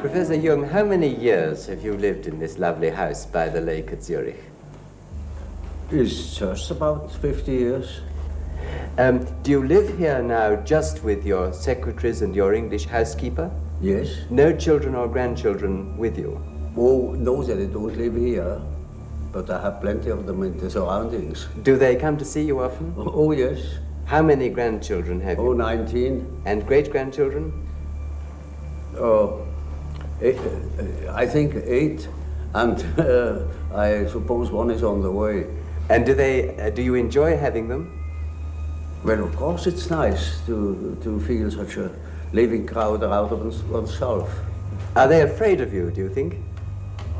Professor Jung, how many years have you lived in this lovely house by the lake at Zurich? It's just about 50 years. Do you live here now just with your secretaries and your English housekeeper? Yes. No children or grandchildren with you? Oh, no, they don't live here, but I have plenty of them in the surroundings. Do they come to see you often? Oh, yes. How many grandchildren have you? Oh, 19. And great-grandchildren? I think 8, and I suppose one is on the way. And do you enjoy having them? Well, of course it's nice to feel such a living crowd around oneself. Are they afraid of you, do you think?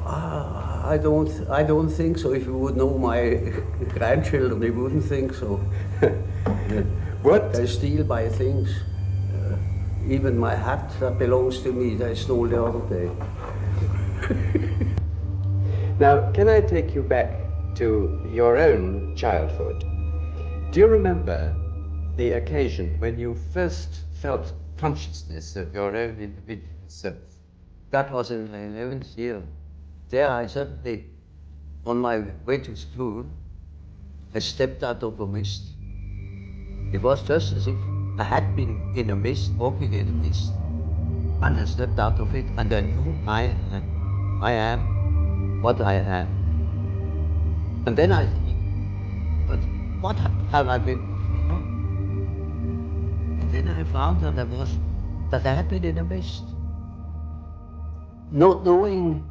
I don't think so. If you would know my grandchildren, you wouldn't think so. What? They steal my things. Even my hat that belongs to me, they stole the other day. Now, can I take you back to your own childhood? Do you remember the occasion when you first felt consciousness of your own individual self? That was in my 11th year. There I suddenly, on my way to school, I stepped out of a mist. It was just as if I had been in a mist, walking in a mist. And I stepped out of it, and I knew I am what I am. And then I think, but what have I been? And then I found that I had been in a mist. Not knowing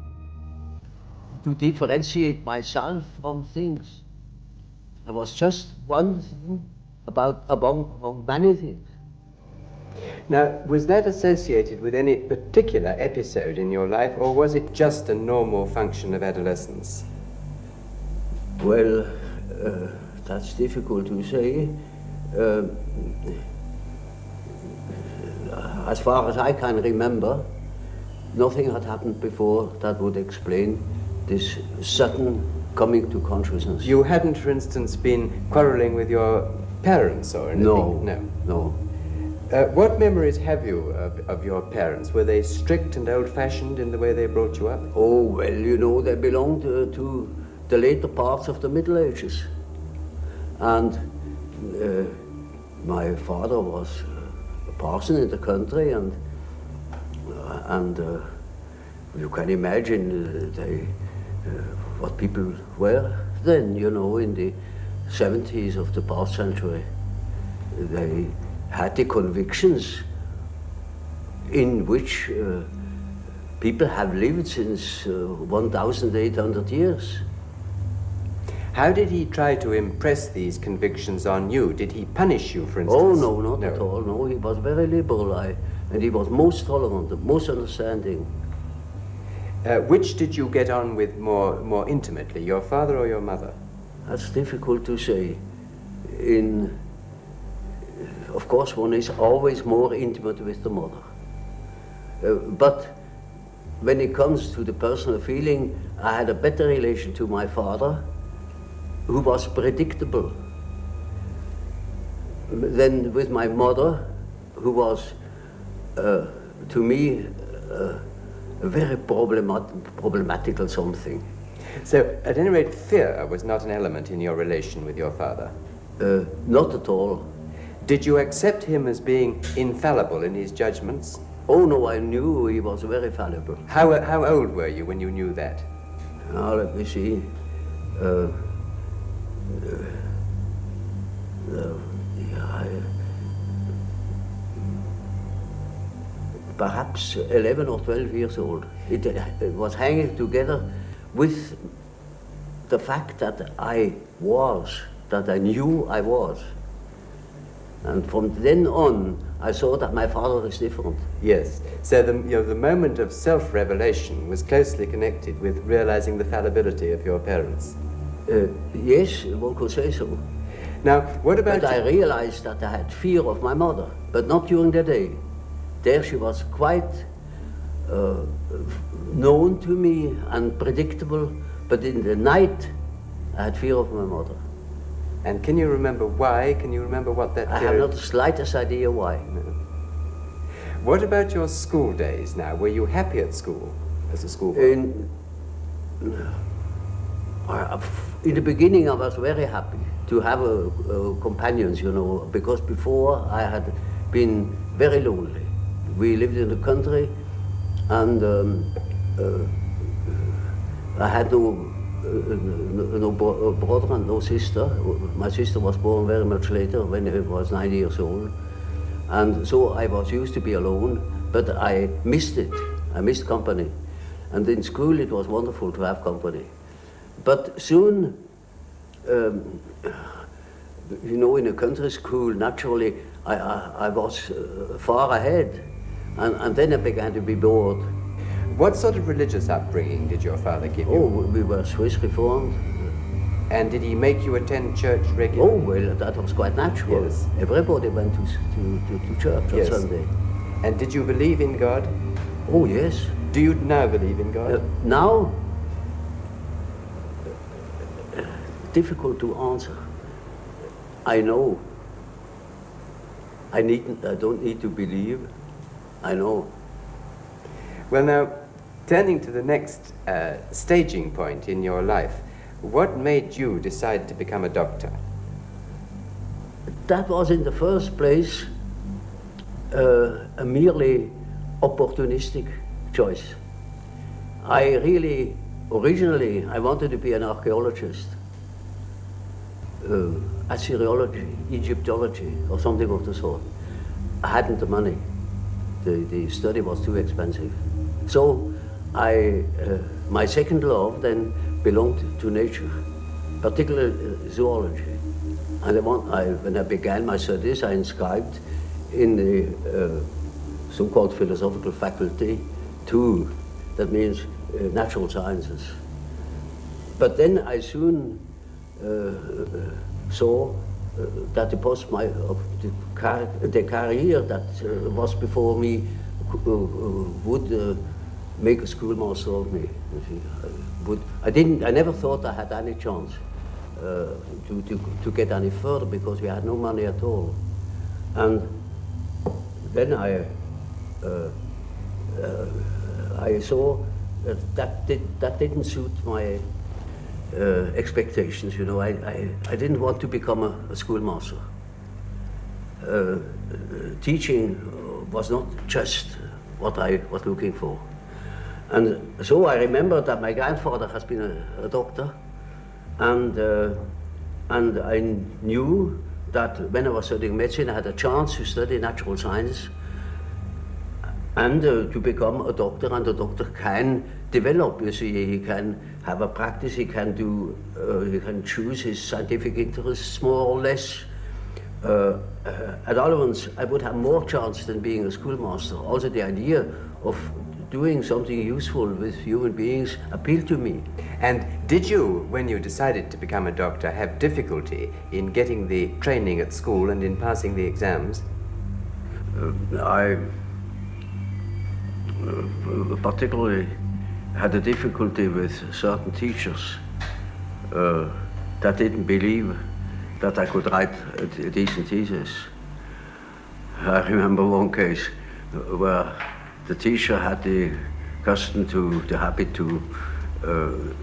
to differentiate myself from things. I was just one thing among many things. Now, was that associated with any particular episode in your life, or was it just a normal function of adolescence? Well, that's difficult to say. As far as I can remember, nothing had happened before that would explain this sudden coming to consciousness. You hadn't, for instance, been quarreling with your parents or anything? No. What memories have you of your parents? Were they strict and old-fashioned in the way they brought you up? Oh, well, you know, they belonged to the later parts of the Middle Ages. And my father was a parson in the country, and you can imagine what people were then, you know, in the 70s of the past century. They had the convictions in which people have lived since 1,800 years. How did he try to impress these convictions on you? Did he punish you, for instance? Oh, no, not at all. No, he was very liberal, and he was most tolerant, most understanding. Which did you get on with more intimately, your father or your mother? That's difficult to say. Of course, one is always more intimate with the mother. But when it comes to the personal feeling, I had a better relation to my father, who was predictable, than with my mother, who was, to me, a very problematical something. So, at any rate, fear was not an element in your relation with your father? Not at all. Did you accept him as being infallible in his judgments? Oh no, I knew he was very fallible. How old were you when you knew that? Now, let me see. Perhaps 11 or 12 years old. It was hanging together with the fact that I knew I was. And from then on, I saw that my father is different. Yes. So the moment of self-revelation was closely connected with realizing the fallibility of your parents. Yes, one could say so. Now, what about... But I realized that I had fear of my mother, but not during the day. There she was quite known to me and predictable, but in the night, I had fear of my mother. And can you remember why? Can you remember what that I have not the slightest idea why. No. What about your school days now? Were you happy at school as a schoolboy? In the beginning, I was very happy to have companions, you know, because before I had been very lonely. We lived in the country, and I had no brother and no sister. My sister was born very much later, when I was 9 years old. And so I was used to be alone, but I missed it. I missed company. And in school it was wonderful to have company. But soon, you know, in a country school, naturally, I was far ahead. And then I began to be bored. What sort of religious upbringing did your father give you? Oh, we were Swiss Reformed. And did he make you attend church regularly? Oh, well, that was quite natural. Yes. Everybody went to church on Sunday. And did you believe in God? Oh, yes. Do you now believe in God? Now, difficult to answer. I know. I don't need to believe. I know. Well, now, turning to the next staging point in your life, what made you decide to become a doctor? That was in the first place a merely opportunistic choice. Originally, I wanted to be an archaeologist, Assyriology, Egyptology, or something of the sort. I hadn't the money. The study was too expensive. So my second love then belonged to nature, particularly zoology. And when I began my studies, I inscribed in the so-called philosophical faculty 2, that means natural sciences. But then I soon saw that the career that was before me would make a schoolmaster of me. I never thought I had any chance to get any further because we had no money at all. And then I saw that didn't suit my expectations. You know, I didn't want to become a schoolmaster. Teaching was not just what I was looking for. And so I remember that my grandfather has been a doctor, and I knew that when I was studying medicine, I had a chance to study natural science and to become a doctor, and a doctor can develop, you see, he can have a practice, he can choose his scientific interests more or less. At all events, I would have more chance than being a schoolmaster. Also the idea of doing something useful with human beings appealed to me. And did you, when you decided to become a doctor, have difficulty in getting the training at school and in passing the exams? I particularly had a difficulty with certain teachers that didn't believe that I could write a decent thesis. I remember one case where the teacher had the habit to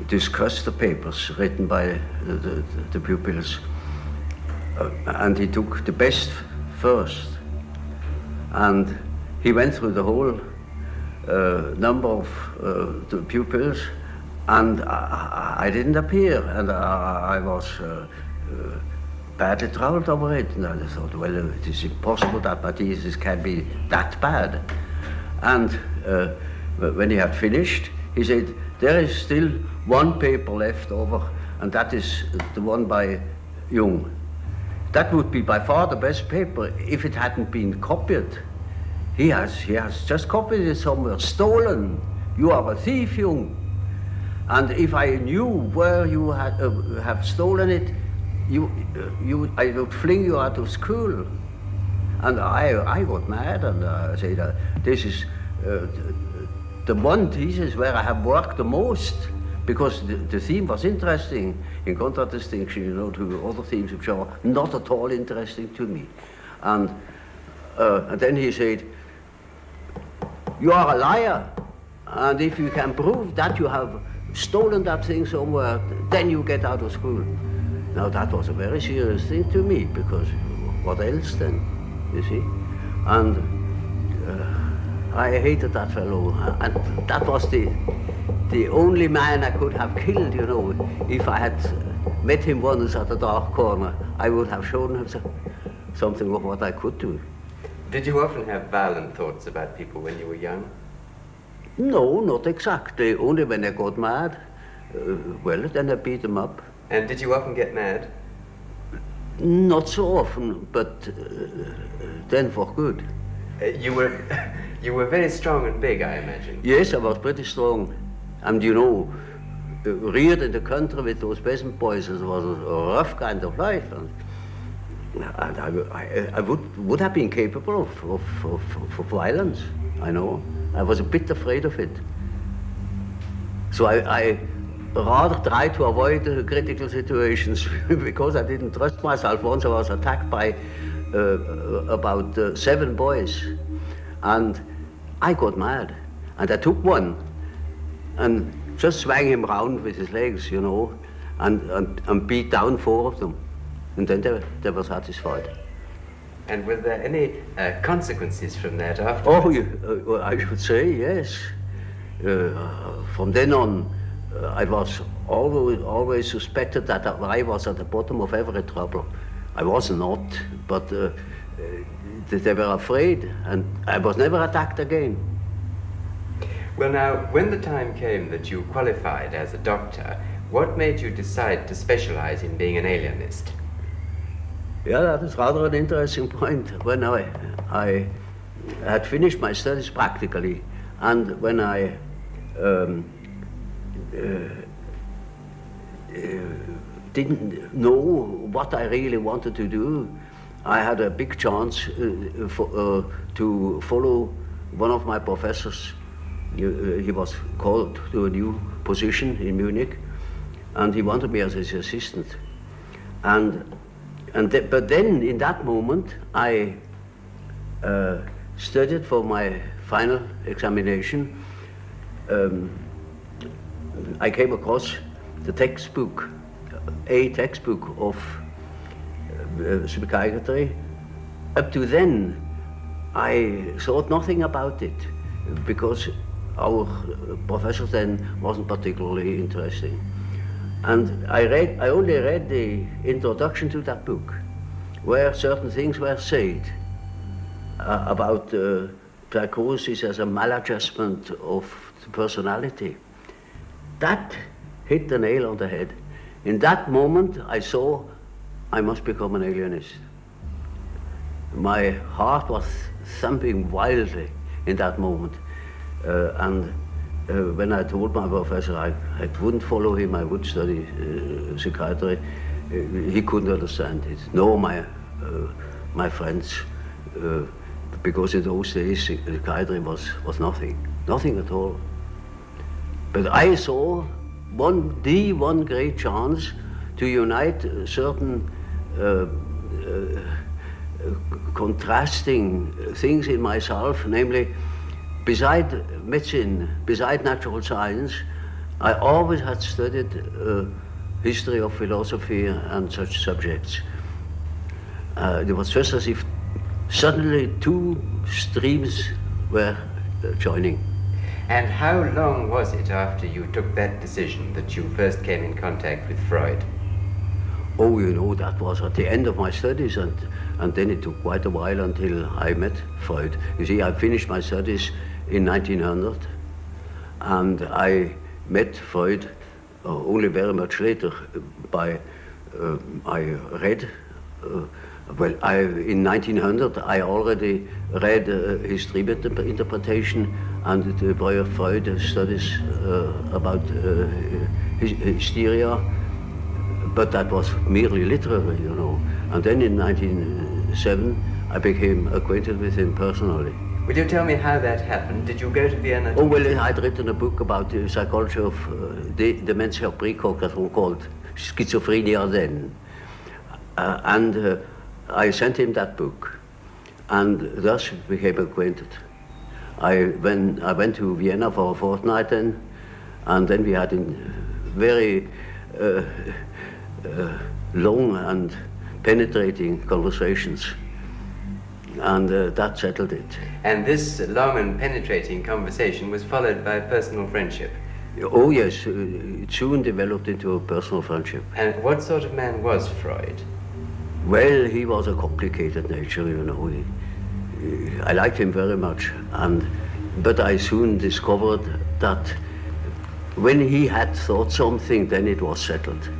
discuss the papers written by the pupils, and he took the best first, and he went through the whole number of the pupils, and I didn't appear, and I was badly troubled over it, and I thought, well, it is impossible that my thesis can be that bad. And when he had finished, he said, there is still one paper left over, and that is the one by Jung. That would be by far the best paper if it hadn't been copied. He has just copied it somewhere, stolen. You are a thief, Jung. And if I knew where you have stolen it, I would fling you out of school. And I got mad, and I said, this is the one thesis where I have worked the most, because the theme was interesting, in contradistinction, you know, to other themes which are not at all interesting to me. And then he said, you are a liar. And if you can prove that you have stolen that thing somewhere, then you get out of school. Now that was a very serious thing to me, because what else then, you see? And I hated that fellow, and that was the only man I could have killed, you know. If I had met him once at a dark corner, I would have shown him something of what I could do. Did you often have violent thoughts about people when you were young? No, not exactly. Only when I got mad. Well, then I beat them up. And did you often get mad? Not so often, but then for good. You were very strong and big, I imagine. Yes, I was pretty strong. And you know, reared in the country with those peasant boys, it was a rough kind of life. And I would have been capable of violence, I know. I was a bit afraid of it. So I rather tried to avoid critical situations because I didn't trust myself. Once I was attacked by about 7 boys, and I got mad. And I took one and just swung him round with his legs, you know, and beat down 4 of them. And then they were satisfied. And were there any consequences from that afterwards? Oh, I should say yes. From then on, I was always suspected that I was at the bottom of every trouble. I was not, but they were afraid, and I was never attacked again. Well, now, when the time came that you qualified as a doctor, what made you decide to specialize in being an alienist? Yeah, that is rather an interesting point. When I had finished my studies practically, and when I didn't know what I really wanted to do, I had a big chance to follow one of my professors. He was called to a new position in Munich, and he wanted me as his assistant. But then, in that moment, I studied for my final examination. I came across the textbook, a textbook of psychiatry. Up to then, I thought nothing about it, because our professor then wasn't particularly interesting. And I only read the introduction to that book, where certain things were said about psychosis as a maladjustment of the personality. That hit the nail on the head. In that moment, I saw I must become an alienist. My heart was thumping wildly in that moment. When I told my professor I wouldn't follow him, I would study psychiatry, he couldn't understand it. Nor my friends, because in those days psychiatry was nothing at all. But I saw one great chance to unite certain contrasting things in myself, namely, beside medicine, beside natural science, I always had studied history of philosophy and such subjects. It was just as if suddenly 2 streams were joining. And how long was it after you took that decision that you first came in contact with Freud? Oh, you know, that was at the end of my studies, and then it took quite a while until I met Freud. You see, I finished my studies in 1900, and I met Freud only very much later. I read, in 1900 I already read his dream interpretation and the Freud studies about hysteria, but that was merely literary, you know. And then in 1907 I became acquainted with him personally. Will you tell me how that happened? Did you go to Vienna? Oh, well, I'd written a book about the psychology of dementia precox, that was called Schizophrenia then. I sent him that book, and thus we became acquainted. I went to Vienna for a fortnight then, and then we had a very long and penetrating conversations, and that settled it. And this long and penetrating conversation was followed by personal friendship. Oh yes, it soon developed into a personal friendship. And what sort of man was Freud? Well, he was a complicated nature, you know. I liked him very much, but I soon discovered that when he had thought something, then it was settled,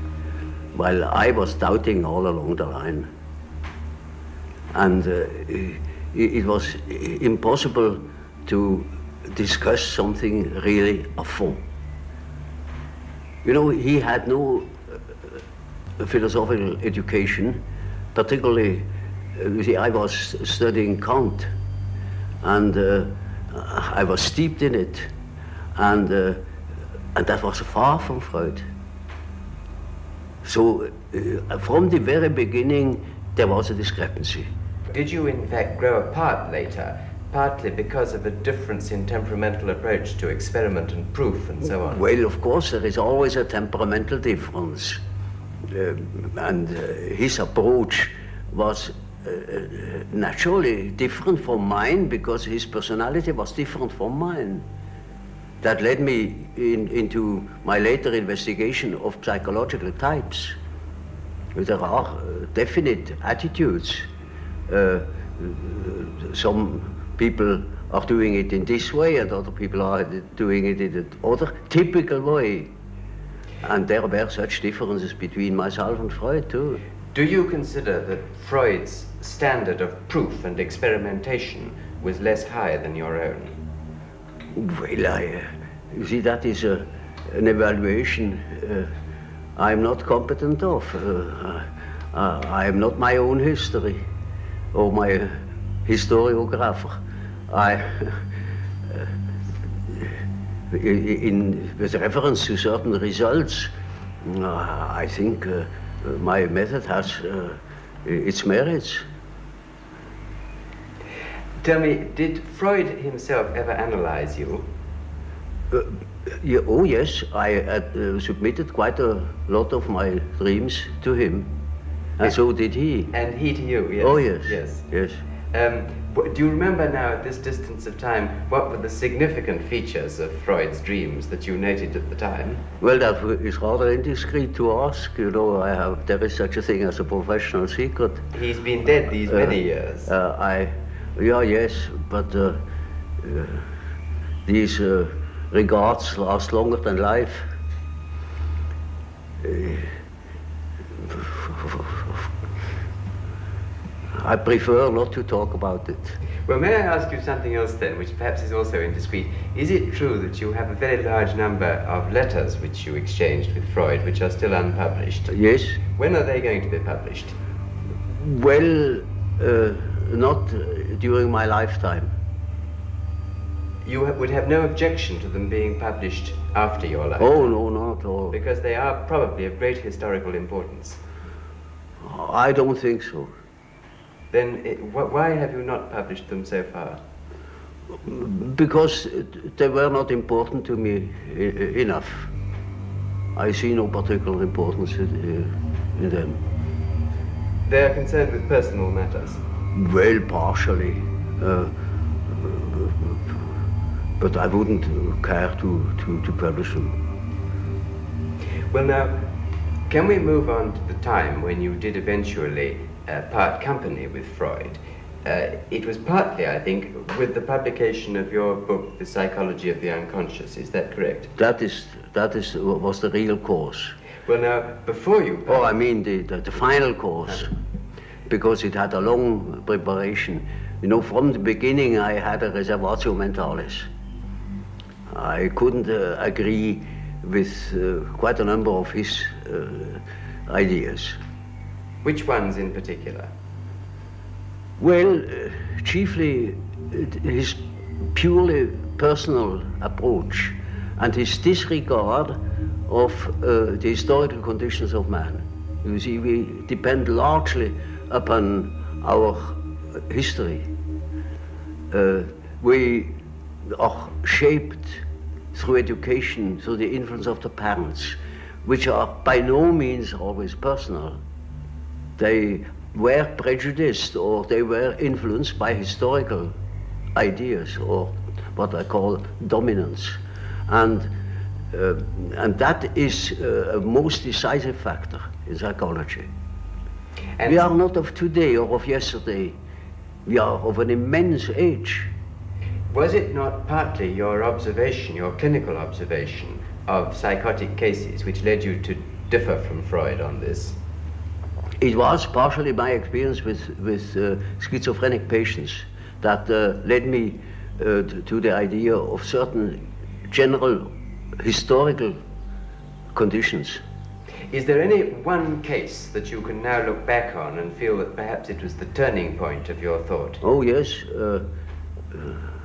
while I was doubting all along the line. And it was impossible to discuss something really à fond. You know, he had no philosophical education, particularly, you see, I was studying Kant, and I was steeped in it, and that was far from Freud. So from the very beginning, there was a discrepancy. Did you in fact grow apart later, partly because of a difference in temperamental approach to experiment and proof and so on? Well, of course, there is always a temperamental difference. And his approach was naturally different from mine because his personality was different from mine. That led me into my later investigation of psychological types. There are definite attitudes. Some people are doing it in this way and other people are doing it in the other typical way. And there were such differences between myself and Freud too. Do you consider that Freud's standard of proof and experimentation was less high than your own? Well, you see, that is an evaluation I'm not competent of. I am not my own history or my historiographer. With reference to certain results, I think my method has its merits. Tell me, did Freud himself ever analyze you? Yeah, oh yes, I had submitted quite a lot of my dreams to him, and so did he. And he to you, yes? Oh yes, yes. Yes. Do you remember now, at this distance of time, what were the significant features of Freud's dreams that you noted at the time? Well, that is rather indiscreet to ask. You know, there is such a thing as a professional secret. He's been dead these many years. Yes, but these regards last longer than life. I prefer not to talk about it. Well, may I ask you something else then, which perhaps is also indiscreet? Is it true that you have a very large number of letters which you exchanged with Freud, which are still unpublished? Yes. When are they going to be published? Well, not during my lifetime. You would have no objection to them being published after your lifetime? Oh, no, not at all. Because they are probably of great historical importance. I don't think so. Then why have you not published them so far? Because they were not important to me enough. I see no particular importance in them. They are concerned with personal matters? Well, partially. But I wouldn't care to publish them. Well now, can we move on to the time when you did eventually part company with Freud? It was partly, I think, with the publication of your book, The Psychology of the Unconscious. Is that correct? That was the real cause. Well now, before you... Oh, I mean the final course, because it had a long preparation. You know, from the beginning I had a reservatio mentalis. I couldn't agree with quite a number of his ideas. Which ones in particular? Well, chiefly his purely personal approach and his disregard of the historical conditions of man. You see, we depend largely upon our history. We are shaped through education, through the influence of the parents, which are by no means always personal. They were prejudiced or they were influenced by historical ideas or what I call dominance. And that is a most decisive factor in psychology. And we are not of today or of yesterday. We are of an immense age. Was it not partly your observation, your clinical observation of psychotic cases, which led you to differ from Freud on this? It was partially my experience with schizophrenic patients that led me to the idea of certain general historical conditions. Is there any one case that you can now look back on and feel that perhaps it was the turning point of your thought? Oh yes,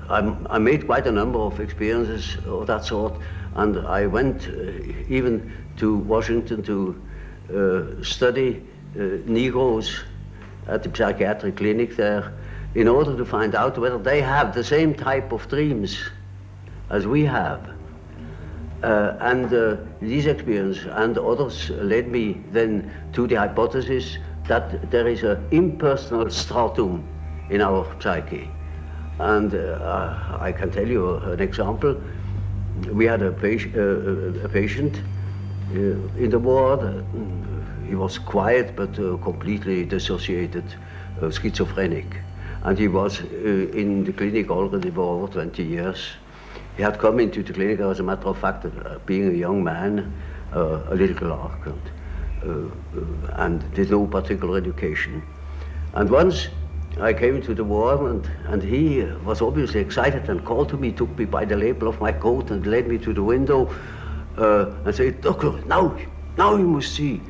I made quite a number of experiences of that sort, and I went even to Washington to study Negroes at the psychiatric clinic there in order to find out whether they have the same type of dreams as we have. These experiences and others led me then to the hypothesis that there is an impersonal stratum in our psyche. And I can tell you an example. We had a patient in the ward. He was quiet but completely dissociated, schizophrenic. And he was in the clinic already for over 20 years. He had come into the clinic, as a matter of fact, being a young man, a little clerk, and did no particular education. And once I came to the ward, and he was obviously excited and called to me, took me by the lapel of my coat and led me to the window and said, "Doctor, now you must see.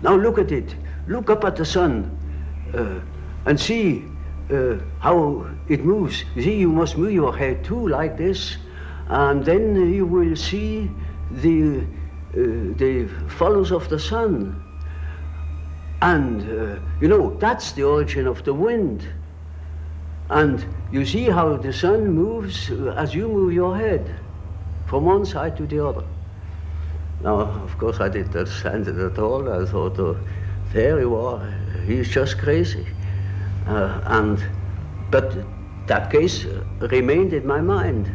Now look at it. Look up at the sun and see how it moves. You see, you must move your head too, like this, and then you will see the follows of the sun. And you know, that's the origin of the wind. And you see how the sun moves as you move your head from one side to the other." Now, of course, I didn't understand it at all. I thought, there you are, he's just crazy. But that case remained in my mind.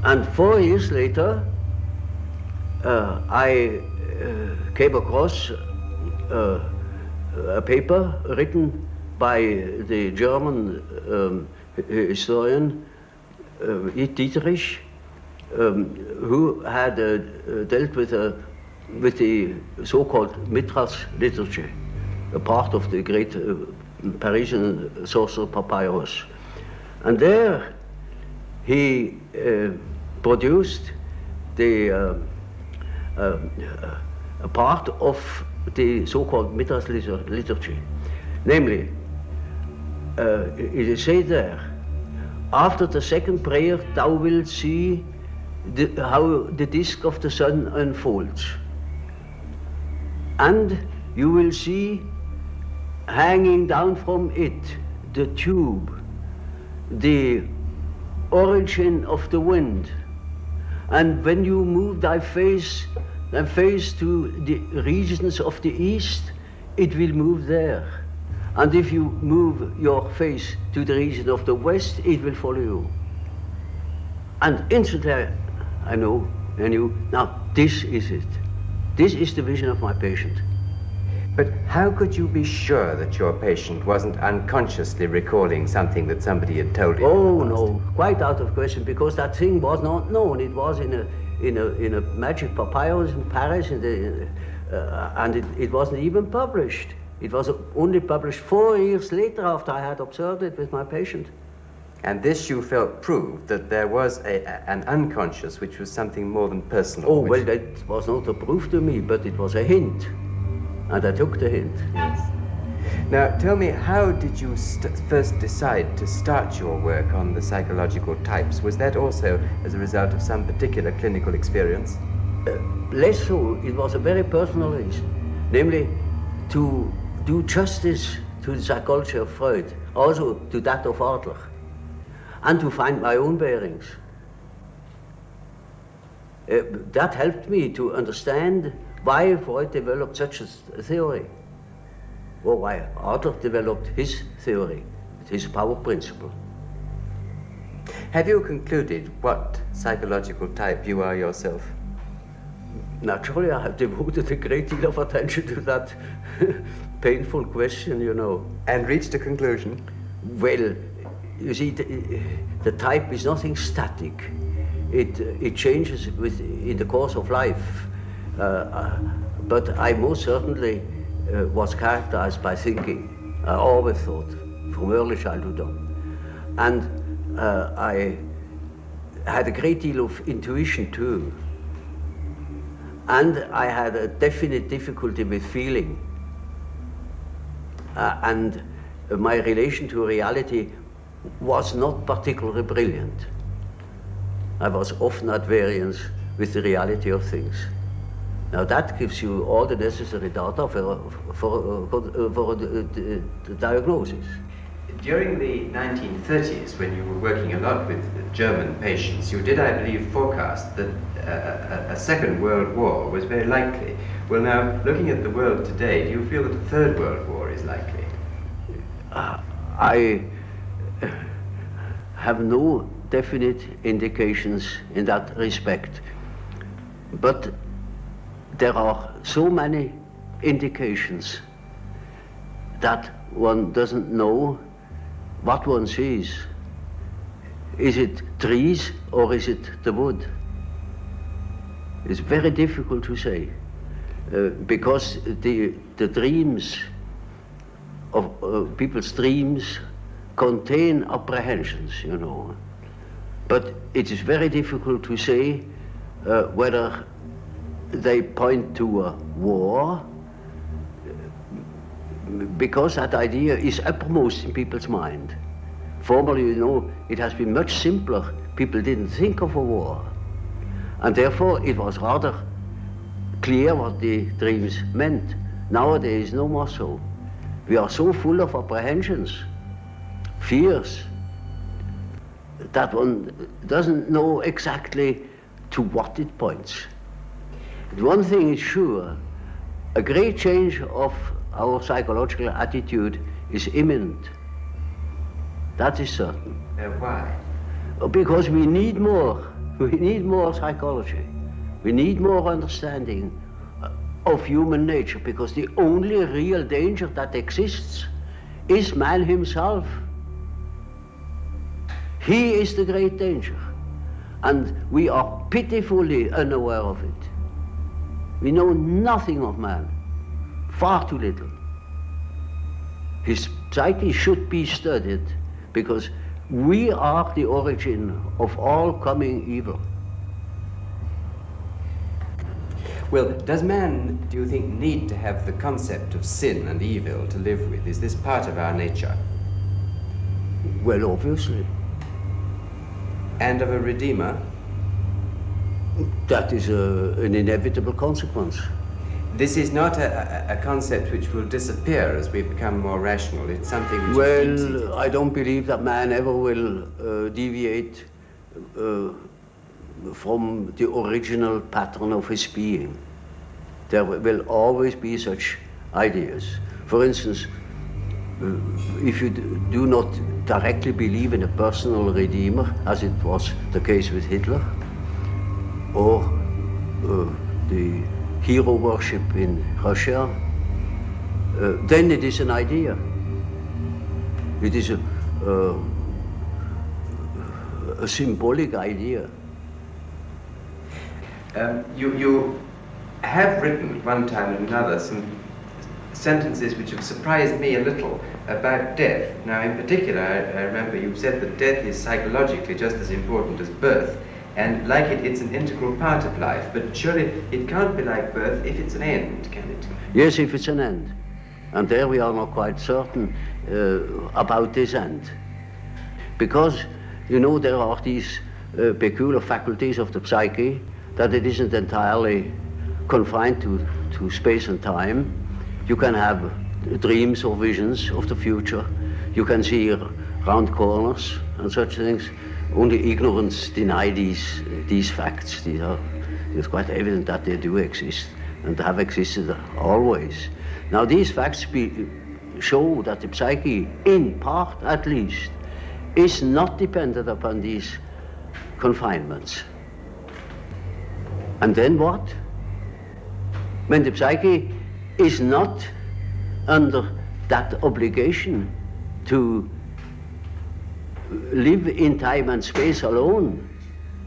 And 4 years later, I came across a paper written by the German historian Dietrich, who had dealt with the so-called Mithras liturgy, a part of the great Parisian sorcerer Papyrus. And there he produced a part of the so-called Mithras liturgy. Namely, it is said there, after the second prayer thou wilt see how the disk of the sun unfolds. And you will see hanging down from it the tube, the origin of the wind. And when you move thy face to the regions of the east, it will move there. And if you move your face to the region of the west, it will follow you. And instantly I knew, now this is it. This is the vision of my patient. But how could you be sure that your patient wasn't unconsciously recalling something that somebody had told him? Oh no, quite out of question, because that thing was not known. It was in a magic papyrus in Paris, and it wasn't even published. It was only published 4 years later after I had observed it with my patient. And this you felt proved that there was an unconscious which was something more than personal. Oh, well, that was not a proof to me, but it was a hint. And I took the hint. Yes. Now, tell me, how did you first decide to start your work on the psychological types? Was that also as a result of some particular clinical experience? Less so. It was a very personal reason. Namely, to do justice to the psychology of Freud, also to that of Adler. and to find my own bearings. That helped me to understand why Freud developed such a theory, or why Adler developed his theory, his power principle. Have you concluded what psychological type you are yourself? Naturally, I have devoted a great deal of attention to that painful question, you know. And reached a conclusion? Well, you see, the type is nothing static. It changes in the course of life. But I most certainly was characterized by thinking. I always thought, from early childhood on. And I had a great deal of intuition too. And I had a definite difficulty with feeling. And my relation to reality was not particularly brilliant. I was often at variance with the reality of things. Now that gives you all the necessary data for the diagnosis. During the 1930s, when you were working a lot with German patients, you did, I believe, forecast that a Second World War was very likely. Well, now, looking at the world today, do you feel that a Third World War is likely? I have no definite indications in that respect. But there are so many indications that one doesn't know what one sees. Is it trees or is it the wood? It's very difficult to say because the dreams of people's dreams contain apprehensions, you know. But it is very difficult to say whether they point to a war, because that idea is uppermost in people's mind. Formerly, you know, it has been much simpler. People didn't think of a war. And therefore, it was rather clear what the dreams meant. Nowadays, no more so. We are so full of apprehensions, fears, that one doesn't know exactly to what it points. But one thing is sure, a great change of our psychological attitude is imminent. That is certain. Why? Because we need more. We need more psychology. We need more understanding of human nature, because the only real danger that exists is man himself. He is the great danger, and we are pitifully unaware of it. We know nothing of man, far too little. His psyche should be studied, because we are the origin of all coming evil. Well, does man, do you think, need to have the concept of sin and evil to live with? Is this part of our nature? Well, obviously. And of a redeemer? That is an inevitable consequence. This is not a concept which will disappear as we become more rational. It's something which Well, I don't believe that man ever will deviate from the original pattern of his being. There will always be such ideas. For instance, if you do not directly believe in a personal redeemer, as it was the case with Hitler, or the hero worship in Russia, then it is an idea. It is a symbolic idea. You have written at one time and another some sentences which have surprised me a little about death. Now, in particular, I remember you said that death is psychologically just as important as birth, and like it, it's an integral part of life. But surely it can't be like birth if it's an end, can it? Yes, if it's an end. And there we are not quite certain about this end. Because, you know, there are these peculiar faculties of the psyche, that it isn't entirely confined to space and time. You can have dreams or visions of the future. You can see round corners and such things. Only ignorance deny these facts. It's quite evident that they do exist and have existed always. Now these facts show that the psyche, in part at least, is not dependent upon these confinements. And then what? When the psyche is not under that obligation to live in time and space alone,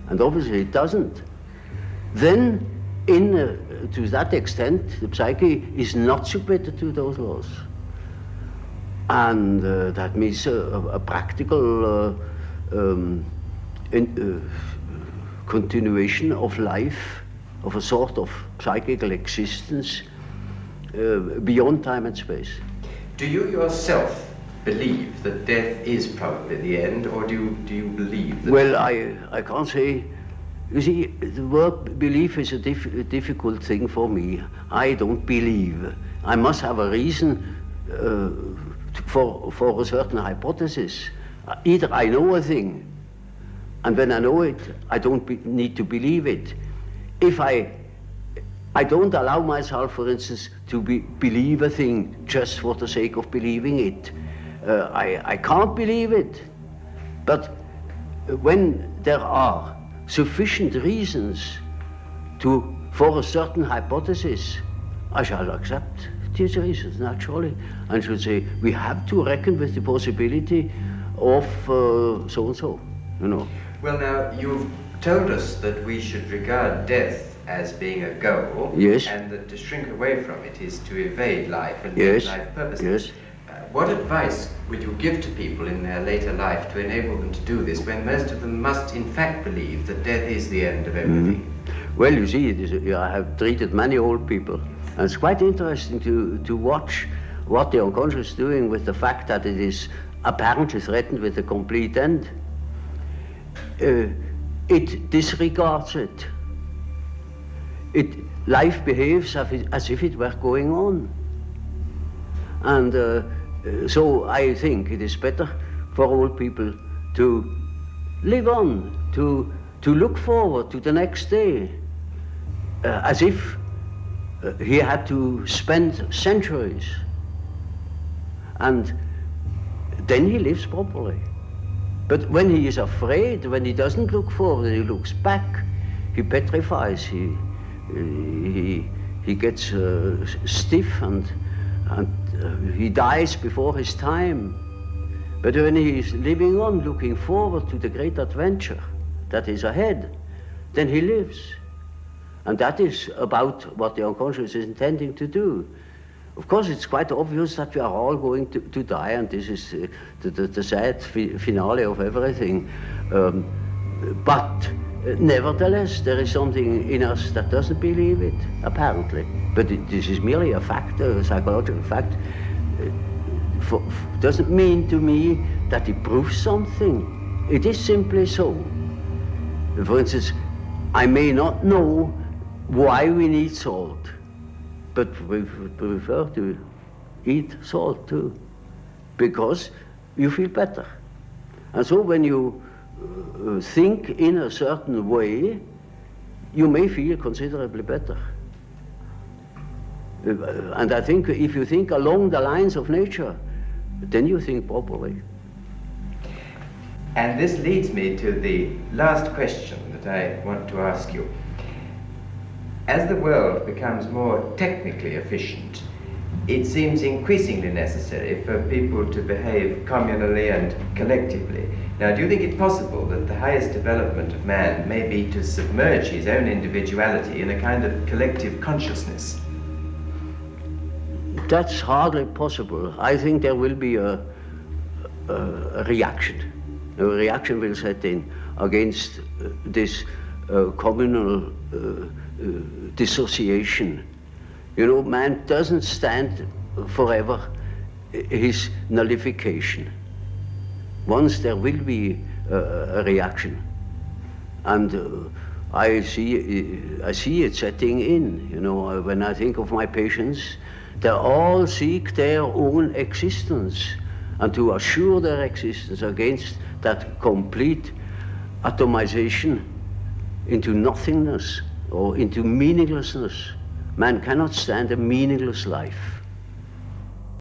and obviously it doesn't, then to that extent the psyche is not submitted to those laws. And that means a practical continuation of life, of a sort of psychical existence beyond time and space. Do you yourself believe that death is probably the end, or do you believe that... Well, I can't say. You see, the word belief is a difficult thing for me. I don't believe. I must have a reason for a certain hypothesis. Either I know a thing, and when I know it, I don't need to believe it. If I don't allow myself, for instance, to believe a thing just for the sake of believing it. I can't believe it. But when there are sufficient reasons for a certain hypothesis, I shall accept these reasons, naturally, and should say, we have to reckon with the possibility of so-and-so, you know. Well, now, you've told us that we should regard death as being a goal, yes, and that to shrink away from it is to evade life and yes, make life purposeless. Yes. What advice would you give to people in their later life to enable them to do this, when most of them must in fact believe that death is the end of everything? Mm-hmm. Well, you see, I have treated many old people, and it's quite interesting to watch what the unconscious is doing with the fact that it is apparently threatened with a complete end. It disregards it. Life behaves as if it were going on. And so I think it is better for old people to live on, to look forward to the next day, as if he had to spend centuries. And then he lives properly. But when he is afraid, when he doesn't look forward, he looks back, he petrifies, he gets stiff and he dies before his time. But when he is living on, looking forward to the great adventure that is ahead, then he lives. And that is about what the unconscious is intending to do. Of course, it's quite obvious that we are all going to die, and this is the sad finale of everything. But nevertheless, there is something in us that doesn't believe it, apparently. But this is merely a fact, a psychological fact. Doesn't mean to me that it proves something. It is simply so. For instance, I may not know why we need salt, but we prefer to eat salt too, because you feel better. And so when you think in a certain way, you may feel considerably better. And I think if you think along the lines of nature, then you think properly. And this leads me to the last question that I want to ask you. As the world becomes more technically efficient, it seems increasingly necessary for people to behave communally and collectively. Now, do you think it possible that the highest development of man may be to submerge his own individuality in a kind of collective consciousness? That's hardly possible. I think there will be a reaction. A reaction will set in against this communal dissociation. You know, man doesn't stand forever his nullification. Once there will be a reaction, and I see it setting in. You know, when I think of my patients, they all seek their own existence, and to assure their existence against that complete atomization into nothingness or into meaninglessness. Man cannot stand a meaningless life.